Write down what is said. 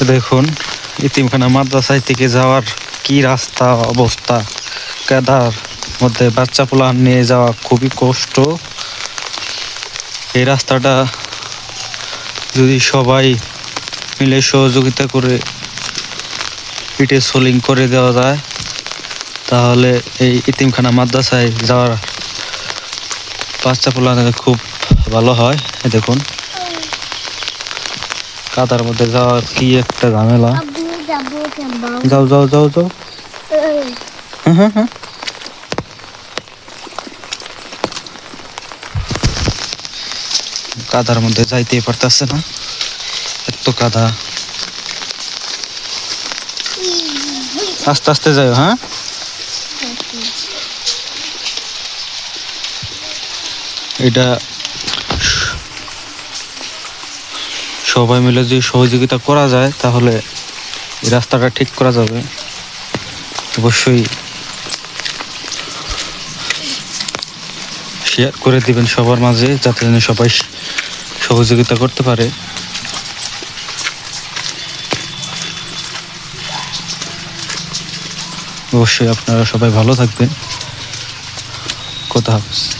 দেখুন ইতিমখানা মাদ্রাসায় থেকে যাওয়ার কি রাস্তা অবস্থা, কাদার মধ্যে বাচ্চা পোলা নিয়ে যাওয়া খুবই কষ্ট। এই রাস্তাটা যদি সবাই মিলে সহযোগিতা করে পিঠে সোলিং করে দেওয়া যায় তাহলে এই ইতিমখানা মাদ্রাসায় যাওয়ার বাচ্চা পোলা খুব ভালো হয়। দেখুন কাদার মধ্যে যাওয়ার কি একটা ঝামেলা। যাও যাও যাও যাও। হ্যাঁ, কাদার মধ্যে যাইতেই পারতেছে না, এত কাদা। আস্তে আস্তে যাও। হ্যাঁ, এটা সবাই মিলে যদি সহযোগিতা করা যায় তাহলে এই রাস্তাটা ঠিক করা যাবে। অবশ্যই শেয়ার করে দিবেন সবার মাঝে, যাতে যেন সবাই সহযোগিতা করতে পারে। অবশ্যই আপনারা সবাই ভালো থাকবেন। কথা হাফেজ।